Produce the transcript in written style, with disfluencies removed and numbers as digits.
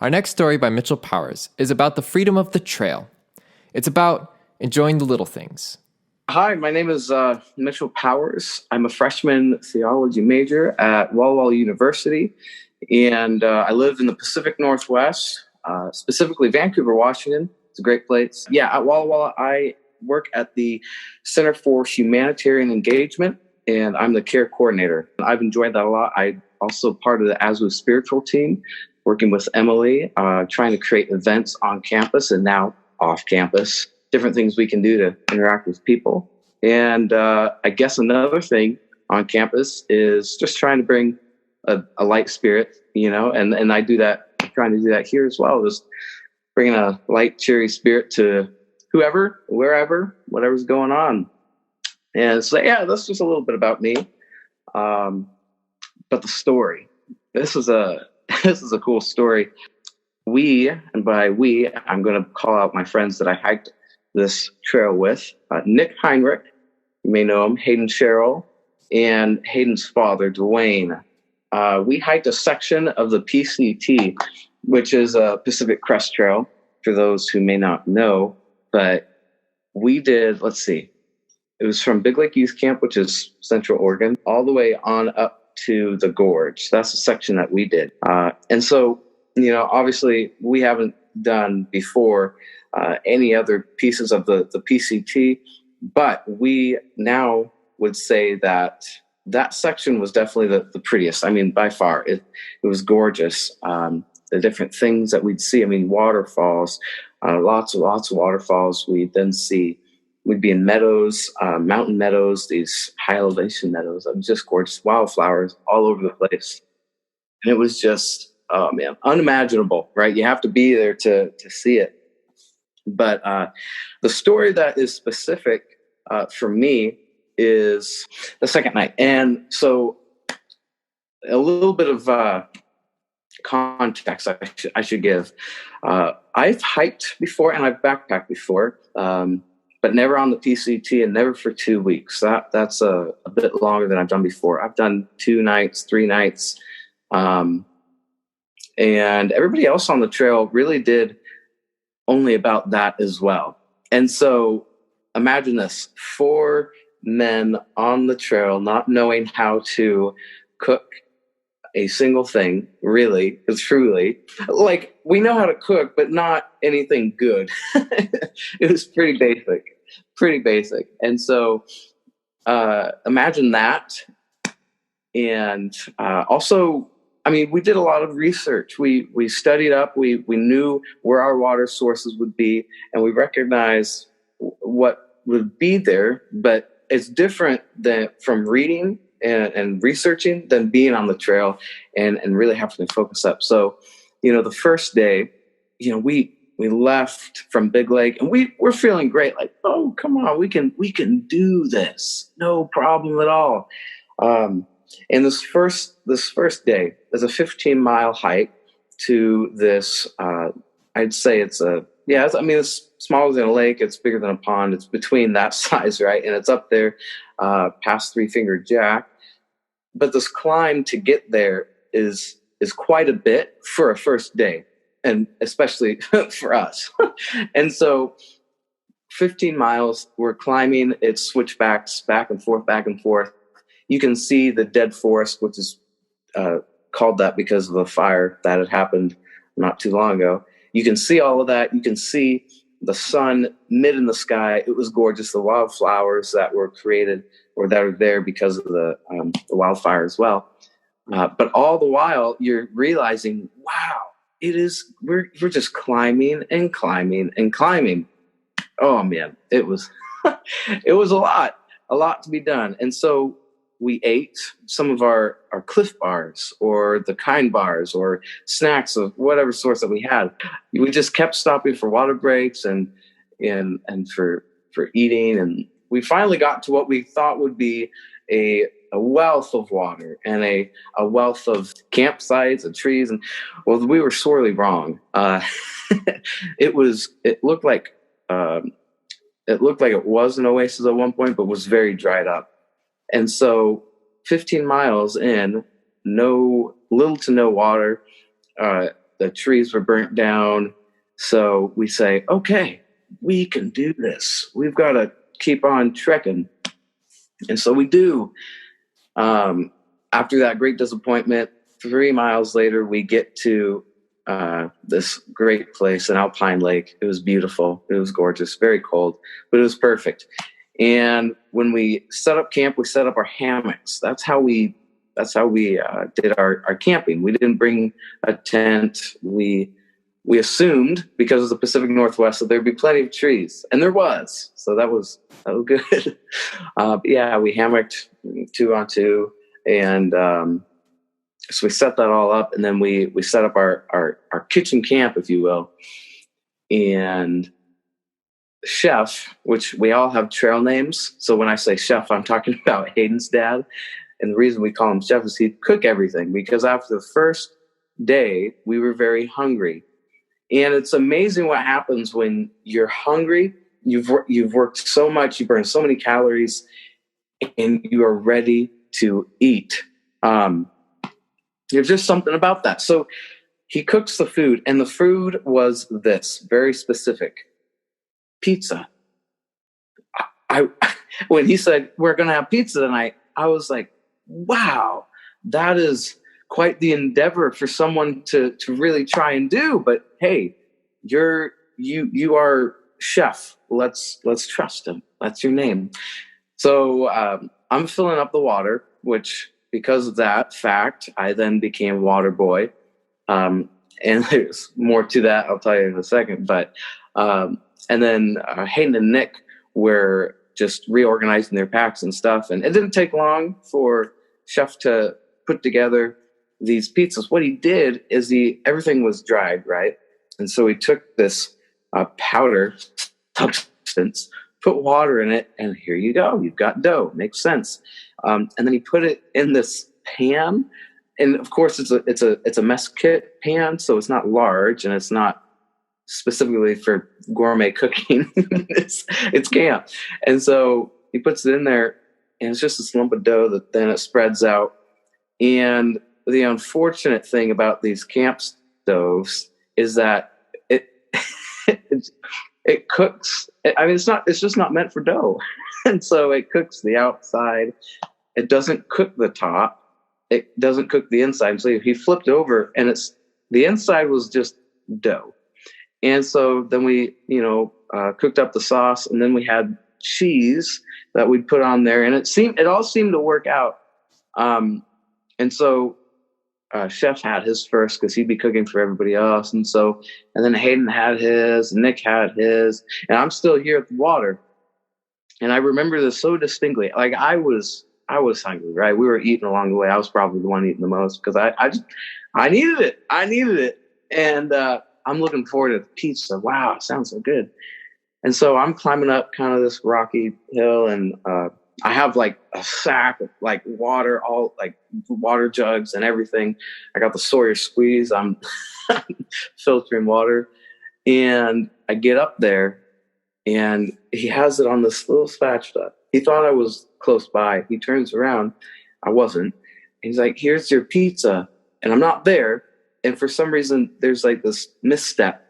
Our next story by Mitchell Powers is about the freedom of the trail. It's about enjoying the little things. Hi, my name is Mitchell Powers. I'm a freshman theology major at Walla Walla University, and I live in the Pacific Northwest, specifically Vancouver, Washington. It's a great place. Yeah, at Walla Walla, I work at the Center for Humanitarian Engagement, and I'm the care coordinator. I've enjoyed that a lot. I'm also part of the ASWWU spiritual team, working with Emily, trying to create events on campus and now off campus, different things we can do to interact with people. And I guess another thing on campus is just trying to bring a light spirit, and I do that, trying to do that here as well, just bringing a light, cheery spirit to whoever, wherever, whatever's going on. And so, yeah, that's just a little bit about me. But the story, this is a cool story. And by we, I'm going to call out my friends that I hiked this trail with. Nick Heinrich, you may know him, Hayden Sherrill, and Hayden's father, Dwayne. We hiked a section of the PCT, which is a Pacific Crest Trail, for those who may not know. But we did, it was from Big Lake Youth Camp, which is Central Oregon, all the way on up to the gorge. That's the section that we did. And so, obviously we haven't done before any other pieces of the PCT, but we now would say that section was definitely the prettiest. I mean, by far, it was gorgeous. The different things that we'd see, waterfalls, lots of waterfalls. We'd then see, we'd be in meadows, mountain meadows, these high elevation meadows. It was just gorgeous, wildflowers all over the place. And it was just, oh man, unimaginable, right? You have to be there to see it. But the story that is specific for me is the second night. And so a little bit of context I should give. I've hiked before and I've backpacked before, but never on the PCT and never for 2 weeks. That's a bit longer than I've done before. I've done 2 nights, 3 nights. And everybody else on the trail really did only about that as well. And so imagine this, 4 men on the trail, not knowing how to cook a single thing, really, truly. Like, we know how to cook, but not anything good. It was pretty basic. And so imagine that. And also, we did a lot of research. We studied up. We knew where our water sources would be, and we recognized what would be there. But it's different from reading and researching than being on the trail and really having to focus up. So, the first day, we left from Big Lake and we're feeling great. Like, oh, come on, we can do this. No problem at all. And this first day is a 15-mile hike to this, I'd say it's smaller than a lake. It's bigger than a pond. It's between that size, right? And it's up there past Three Finger Jack. But this climb to get there is quite a bit for a first day, and especially for us. And so 15 miles, we're climbing. It's switchbacks back and forth. You can see the dead forest, which is called that because of a fire that had happened not too long ago. You can see all of that. You can see the sun mid in the sky. It was gorgeous. The wildflowers that were created or that are there because of the wildfire as well. But all the while, you're realizing, wow, we're just climbing and climbing and climbing. Oh man, it was it was a lot to be done. And so we ate some of our Cliff Bars or the Kind Bars or snacks of whatever source that we had. We just kept stopping for water breaks and for eating. And we finally got to what we thought would be a wealth of water and a wealth of campsites and trees. And well, we were sorely wrong. It looked like it was an oasis at one point, but was very dried up. And so 15 miles in, little to no water. the trees were burnt down. So we say, okay, we can do this. We've got to keep on trekking. And so we do. After that great disappointment, 3 miles later, we get to this great place, an alpine lake. It was beautiful. It was gorgeous, very cold, but it was perfect. And when we set up camp, we set up our hammocks. That's how we did our camping. We didn't bring a tent. We assumed, because of the Pacific Northwest, that there'd be plenty of trees, and there was. So that was good. Yeah, we hammocked 2 on 2, and so we set that all up, and then we set up our kitchen camp, if you will. And Chef, which we all have trail names. So when I say Chef, I'm talking about Hayden's dad. And the reason we call him Chef is he'd cook everything, because after the first day, we were very hungry. And it's amazing what happens when you're hungry. You've worked so much, you burn so many calories, and you are ready to eat. There's just something about that. So he cooks the food, and the food was this, very specific: pizza. When he said, we're going to have pizza tonight, I was like, wow, that is quite the endeavor for someone to really try and do. But hey, you are Chef. Let's trust him. That's your name. So I'm filling up the water, which, because of that fact, I then became water boy. And there's more to that, I'll tell you in a second. But and then Hayden and Nick were just reorganizing their packs and stuff. And it didn't take long for Chef to put together these pizzas. What he did is everything was dried, right? And so he took this powder substance, put water in it, and here you go. You've got dough. Makes sense. And then he put it in this pan. And of course, it's a mess kit pan, so it's not large, and it's not specifically for gourmet cooking. it's camp. And so he puts it in there, and it's just this lump of dough that then it spreads out. And the unfortunate thing about these camp stoves is that it cooks. I mean, it's just not meant for dough. And so it cooks the outside. It doesn't cook the top. It doesn't cook the inside. So he flipped over, and the inside was just dough. And so then we, cooked up the sauce, and then we had cheese that we'd put on there, and it all seemed to work out. And so Chef had his first, because he'd be cooking for everybody else, and then Hayden had his, and Nick had his, and I'm still here at the water, and I remember this so distinctly. Like I was hungry, right? We were eating along the way. I was probably the one eating the most, because I needed it, and I'm looking forward to pizza. Wow, it sounds so good. And so I'm climbing up kind of this rocky hill, and I have like a sack of like water, all like water jugs and everything. I got the Sawyer squeeze. I'm filtering water, and I get up there, and he has it on this little spatula. He thought I was close by. He turns around. I wasn't. He's like, here's your pizza. And I'm not there. And for some reason, there's like this misstep.